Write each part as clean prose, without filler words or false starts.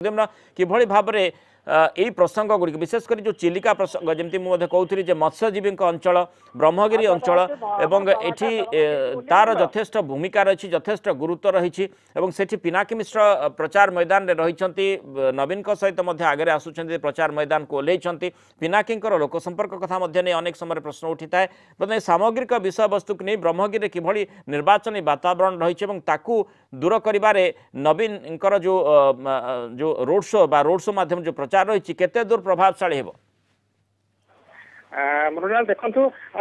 किभली भाव में यही प्रसंग गुड़िक विशेषकर जो चिलिका प्रसंग जमी मुझे कहती मत्स्यजीवी अंचल ब्रह्मगिरी अंचल एवं एठी तार यथेष्ट भूमिका रही यथेष्ट गुरुत्व रही सेठी पिनाकी मिश्र प्रचार मैदान रही नवीन सहित आगे आसुंच प्रचार मैदान को ओह्लैंट पिनाकी लोक संपर्क कथा अनेक समय प्रश्न उठी था बर्तमान सामग्रिक विषय वस्तु को नहीं ब्रह्मगिरी किभली निर्वाचन वातावरण रही दूर कर नवीन जो रोड शो रोड शो माध्यम जो प्रचार रही केते दूर प्रभावशाली हेबो मनोजाल देखु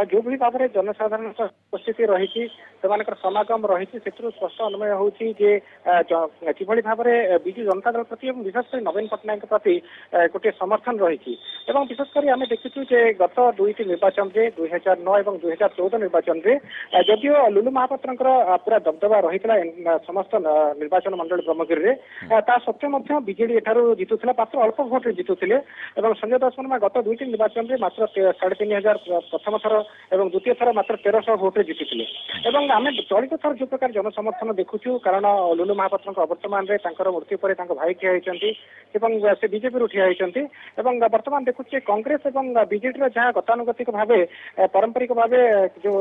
जो भी भाव में जनसाधारण उपस्थिति रही समागम रही स्पष्ट अनुमय होती कि भाव में विजु जनता दल प्रति विशेषकर नवीन पट्टनायक प्रति गोटे समर्थन रही विशेषकर आम देखु गत दुईट निर्वाचन में 2009 और 2014 निर्वाचन में जदिव लुलु महापात्र पूरा दबदबा रही समस्त निर्वाचन मंडल ब्रह्मगिरी ता सत्वे बीजेडी एठार जितुला मात्र अल्प भोट जितुले संजय दास शर्मा गत दुईट निर्वाचन में मात्र 3500 प्रथम थर और द्वितीय थर मात्र 1300 भोटे जीति आम चलित थर जो प्रकार जनसमर्थन देखुचु कारण लुलु महापात्र अवर्तमान मृत्यु पर भाई ठिया होती से बीजेपी ठिया होती बर्तमान देखुचे कांग्रेस और बीजेडी जहाँ गतानुगतिक भाव पारंपरिक भाव जो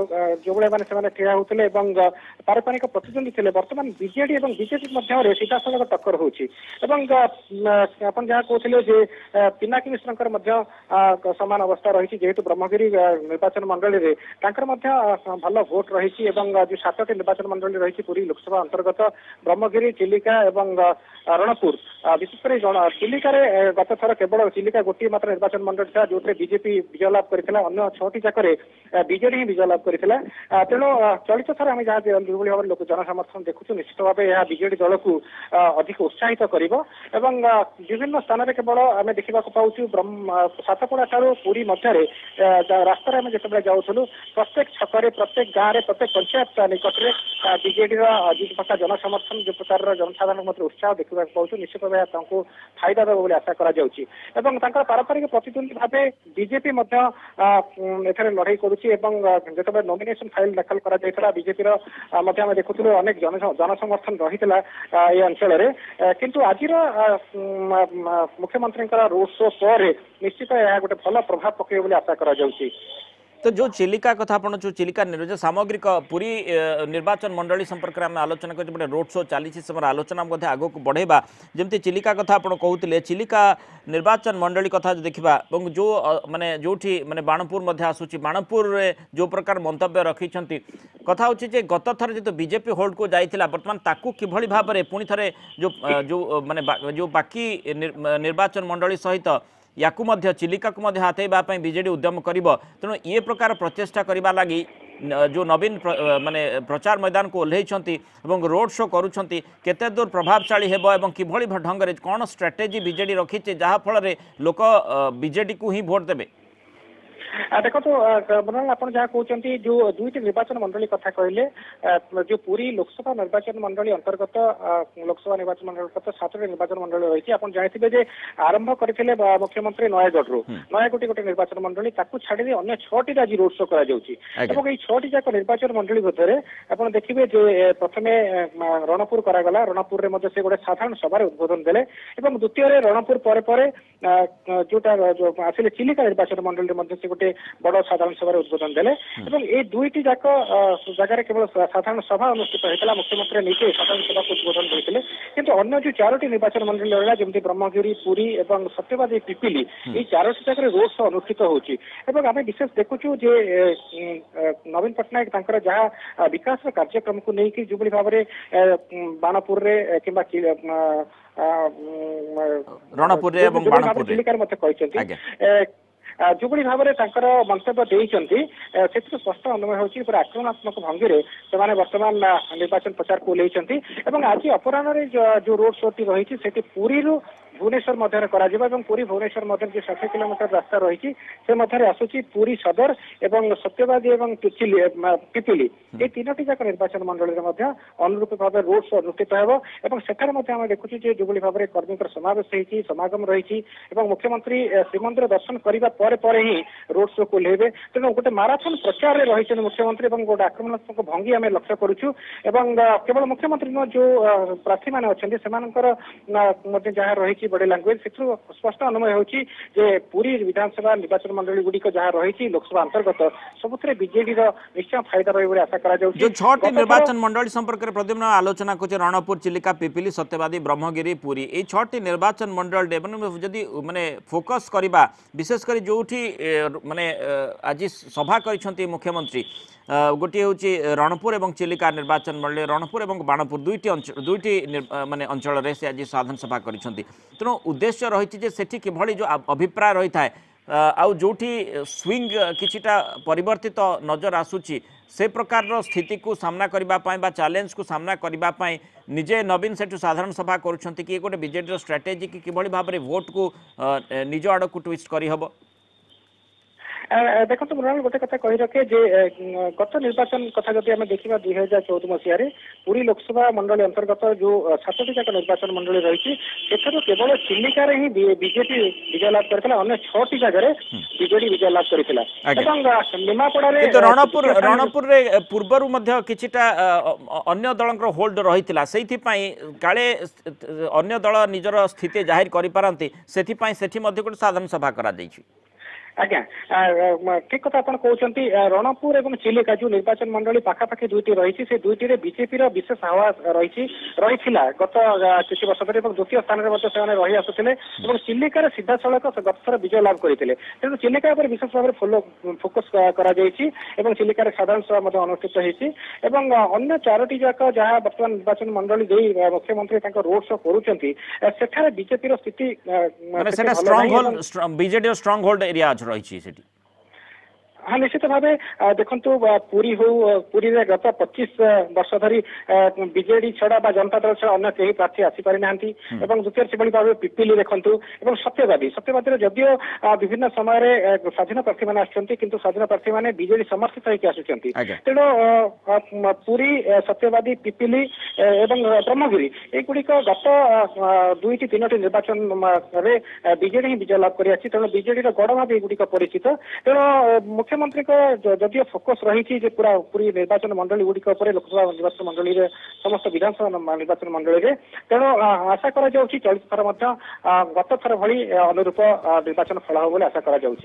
भाई ठिया होते पारस्परिक प्रतिद्वंदी थे बर्तमान बीजेडी और बीजेपी मध्य सीधा सड़क टक्कर होती जहाँ कहते पिनाकी मिश्र समान अवस्था रही जेहेतु ब्रह्मगिरी निर्वाचन मंडल में भल भोट रही जो 7टी निर्वाचन मंडल रही पूरी लोकसभा अंतर्गत ब्रह्मगिरी चिलिका और रणपुर विशेषकर चिलिकार गत थर केवल चिलिका गोटे मात्र निर्वाचन मंडल था जो बीजेपी विजय लाभ करता अन्य 6टी जाकर बीजेडी ही विजय लाभ करता तेणु चलित थर आम जहाँ जो भाव लोक जनसमर्थन देखु निश्चित भाव यह बीजेडी दल को अधिक उत्साहित कर विभिन्न स्थान में केवल आम देखा पाऊँ सातपड़ा ठार पूरी मध्य रास्तार आम जो जाऊँ प्रत्येक छकरे प्रत्येक गाँव में प्रत्येक पंचायत निकट में बीजेडी प्रकार जनसमर्थन जो प्रकार जनसाधारण उत्साह देखा पाऊँ निश्चित भाव फायदा देव आशा कर पारंपरिक प्रतिद्वंदी भाव बीजेपी लड़ाई करुच्चे नॉमिनेशन फाइल दाखल कर बीजेपी देखुलू अनेक जनसमर्थन रही अंचल किंतु आज मुख्यमंत्री रोड शो पर निश्चित यह गोटे भल प्रभाव पकड़ आशा कर तो जो चिलिका कथा आप जो चिलिका निर्वाचन सामग्रिक पूरी निर्वाचन मंडली संपर्क में आलोचना कर रोड शो चली आलोचना आग को बढ़ेबा जमती चिलिका कथा आप कहते चिलिका निर्वाचन मंडली कथा जो देखा जो माने जो माने बाणपुर आसूची बाणपुर जो प्रकार मंतव्य रखी कथा हूँ गत थर जो बीजेपी होल्ड को जाइला बर्तमान ताकू किभली भाव में पुणी थे जो माने जो बाकी निर्वाचन मंडली सहित या चिलिका को हाथाइवाई बीजेडी उद्यम कर तेणु ये प्रकार प्रचेषा करने लगी जो नवीन माने प्रचार मैदान को ओह्लैंट रोड शो करुँच केते दूर प्रभावशाली हेब किभली ढंग से कौन स्ट्राटेजी बीजेडी रखी जहाँफल लोक बीजेडी को ही भोट देवे देखो तो मनोज आप जहाँ कहते जो दुईट निर्वाचन मंडली कथा कहले जो पूरी लोकसभा निर्वाचन मंडली अंतर्गत लोकसभा निर्वाचन मंडल अंतर्गत 7टी निर्वाचन मंडल रही आप जानते आरंभ करते मुख्यमंत्री नयागढ़ नयागढ़ गोटे निर्वाचन मंडली छाड़ी अन्य 6टी आज रोड शो कर 6टी जाक निर्वाचन मंडली मध्य आप देखिए जे प्रथम रणपुर करागला रणपुर में से गोटे साधारण सभा उद्बोधन देले द्वितीय रणपुर पर जोटा जो आसिले चिलिका निर्वाचन मंडल से गोटे बड़ साधारण सभा उद्बोधन देले ये दुईटी जाक जगह केवल साधारण सभा अनुष्ठित होता मुख्यमंत्री नीचे साधारण सभा को उद्बोधन देते किंतु अन्य जो 4टी निर्वाचन मंडल रहा जमी ब्रह्मगिरी पुरी और सत्यवादी पिपिली ये 4टी जगह रोड शो अनुष्ठित होची आम विशेष देखुचु जे नवीन पट्टनायक जहाँ विकास कार्यक्रम को लेकिन जो भाव में बाणपुर कि रणपुर चिलिकार मत कहते जो भाव में मंतव्य देते स्पष्ट अनुमय होती आक्रमणात्मक भंगी से बर्तमान निर्वाचन प्रचार को ओह्लैंट आज अपराह जो रोड शो टी रही पुरी भुवनेश्वर मध्य पूरी भुवनेश्वर मध्य जो 60 किलोमीटर रास्ता रही आसूची पूरी सदर एवं सत्यवादी एवं पिपिली ये 3टी जाक निर्वाचन मंडल अनुरूप भाव रोड शो अनुष्ठित होम देखुचे जो भाव में कर्मी समावेश होती समागम रही मुख्यमंत्री श्रीमंदिर दर्शन करने ही रोड शो को ओह्लैबे तेणु गोटे माराथन प्रचार रही मुख्यमंत्री गोटे आक्रमणात्मक भंगी आम लक्ष्य करुचु केवल मुख्यमंत्री जो प्रार्थी मैंने अच्छा जहाँ रही रही बॉडी लैंग्वेज से स्पष्ट अनुमय होची जे पूरी विधानसभा निर्वाचन मंडली गुड़िक जहाँ रही लोकसभा अंतर्गत सबुत बीजेडी निश्चय फायदा रही आशा करा जो 6टी निर्वाचन मंडली संपर्क में प्रद्युम्न आलोचना कर रणपुर चिलिका पिपिली सत्यवादी ब्रह्मगिरी पुरी ये 6टी निर्वाचन मंडल जदि माने फोकस करबा विशेषकर जो माने आज सभा कर मुख्यमंत्री गोटे हूँ रणपुर और चिलिका निर्वाचन मंडल रणपुर और बाणपुर दुईटी माने अंचल से आज साधारण सभा कर तेणु उद्देश्य रही सेठी किभली जो अभिप्राय रही था आउ जोठी स्विंग किछिटा परिवर्तित नजर आसूची से प्रकार स्थिति को सामना करने चैलेंज को सामना करने निजे नवीन सेठू साधारण सभा करुँच कि गोटे बीजेडी स्ट्राटेजी कि किभली भाव में भोट को निज आड़ को ट्विस्ट करहब देखो मृणाल गोटे कथा कही रखे जे गत निर्वाचन कथा जब आम देखा 2014 मसीह पूरी लोकसभा मंडल अंतर्गत जो 7टी जाक निर्वाचन मंडल रही केवल चिलिकार ही बीजेपी विजय लाभ करता अन्य 6टी जगह बीजेडी विजय लाभ करता निमापड़े रणपुर पूर्वर किछिटा अन्य दल होल्ड रही से काले अन्य दल निजर स्थिति जाहिर करें से गोटे साधारण सभा करा आज्ञा ठीक कथा आप कहते रणपुर और चिलिका जो निर्वाचन मंडली पाखापाखि दुईटी रही से दुईटी बीजेपी विशेष हावा रही गत किसी वर्ष धरी द्वितीय स्थान में रही आसुले चिलिकार सीधा सड़क गत थर विजय लाभ करते तेणु चिलिका विशेष भाव में फोकस कर चिलिकार साधारण सभा अनुष्ठित होती अन्य 4टी जाक जहाँ बर्तमान निर्वाचन मंडली दे मुख्यमंत्री रोड शो करुँच बीजेपी स्थिति बीजेडी स्ट्रंग होल्ड एरिया रही हाँ निश्चित भाव देखु पुरी हो पुरी में गत 25 वर्ष धरी बीजेडी छड़ा जनता दल छड़ा अन्य कई प्रार्थी आसीपारी ना द्वितीय से भाव पिपिली देखु सत्यवादी जदियो विभिन्न समय स्वाधीन प्रार्थी मैंने आसुच्च स्वाधीन प्रार्थी मैंने बीजेडी समर्थित होकर आसुच्च तेणु पुरी सत्यवादी पिपिली एवं ब्रह्मगिरी एगुड़िक गत 2टी 3टी निर्वाचन में बीजेडी ही विजय लाभ कर तेणु बीजेडी गढ़ भाव एगुड़िक परिचित तेणु मुख्यमंत्री जदियो फोकस रही पूरा पूरी निर्वाचन मंडली गुड़िक लोकसभा निर्वाचन मंडली समस्त विधानसभा निर्वाचन मंडली तेणु आशा कर चलित थर गत थर भली अनुरूप निर्वाचन फल हो आशा कर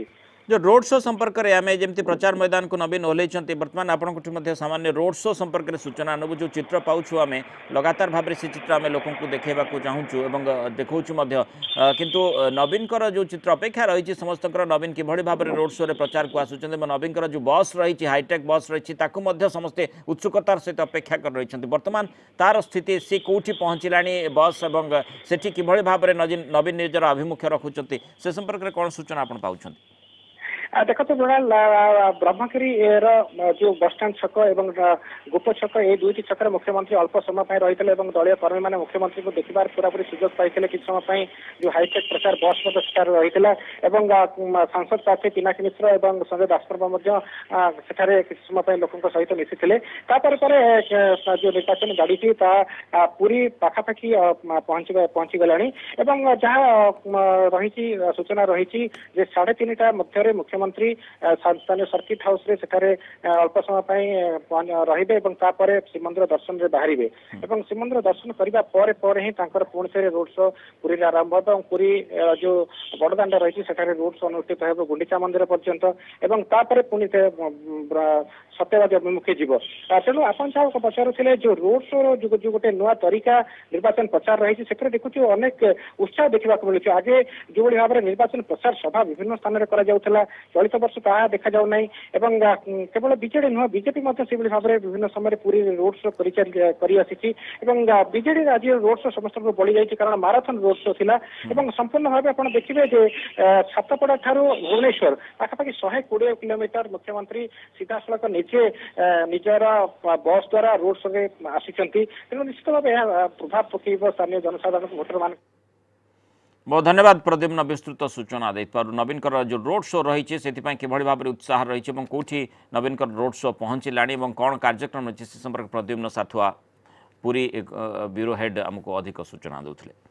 जो रोड शो संपर्क में आम जमी प्रचार मैदान को नवीन ओह्लैंट बर्तमान आपंठ सामान्य रोड शो संपर्क में सूचना नबू जो चित्र पाऊँ आम लगातार भाव से चित्र आम लोक देखा चाहूँ और देखा किंतु नवीन जो चित्र अपेक्षा रही समस्त नवीन किभली भाव में रोड शो रे प्रचार को आसुच्च नवीन जो बस रही हाईटेक बस रही समस्ते उत्सुकतार सहित अपेक्षा कर रही बर्तमान तार स्थिति सी कौटी पहुँचला बस और सेठी किभली भाव में नवीन निजर आभिमुख्य रखुच्च से संपर्क में कौन सूचना आप पाँच देखो मृणाल ब्रह्मगिरी जो बसस्टाण्ड छक और गोप छक ये 2टी छक मुख्यमंत्री अल्प समय रही दलीय कर्मी मैंने मुख्यमंत्री को देखबार पूरापूरी सुजोग पाई किसी समय जो हाईटेक प्रचार बस रही सांसद प्रार्थी पिनाकी मिश्र और संजय दासवर्मा किसी समय लोकों सहित मिसी जो निर्वाचन गाड़ी थी पूरी पाखापाखि पहुंची गला जहाँ रही सूचना रही 3:30 मध्य मुख्यमंत्री स्थानीय सर्किट हाउस रे सेठारे अल्प समय रहिबे श्रीमंदिर दर्शन रे बाहरिबे श्रीमंदिर दर्शन करबा परे ही तांकर पुणी से रोड शो पुरी आरंभ और पुरी जो बड़दाण्ड रही सेठारे रोड शो अनुष्ठित हो गुंडीचा मंदिर पर्यंत एवं तापर पुणी सत्यवादी अभिमुखे जीव तेणु आप पचारुले जो रोड शो जो गोटे नुआ तरीका निर्वाचन प्रचार रही से देखु अनेक उत्साह देखा मिलूँ आगे जो भाव में निर्वाचन प्रचार सभा विभिन्न स्थान में करा चलित वर्ष ताहा देखा जाऊ नहीं केवल बीजेडी नुह बीजेपी भाव में विभिन्न समय पूरी रोड शो कर बीजेडी आज रोड शो समस्त बढ़ी जाए कारण माराथन रोड शो थिला संपूर्ण भाव आप देखिए छातपड़ा ठारू भुवनेश्वर पाखापाखि 120 किलोमीटर मुख्यमंत्री सीधा सड़क निजे निजर बस द्वारा रोड शो आसी तेणु निश्चित भाव प्रभाव पकड़ स्थानीय जनसाधारण भोटर मान बहुत धन्यवाद प्रद्युम्न विस्तृत सूचना देथिबारु नवीन जो रोड शो रही से किभली भाव में उत्साह रही कौटी नवीन रोड शो पहुँचला कौन कार्यक्रम रही से संपर्क प्रद्युम्न साथुआ पूरी ब्यूरो हेड आमको अधिक सूचना देते।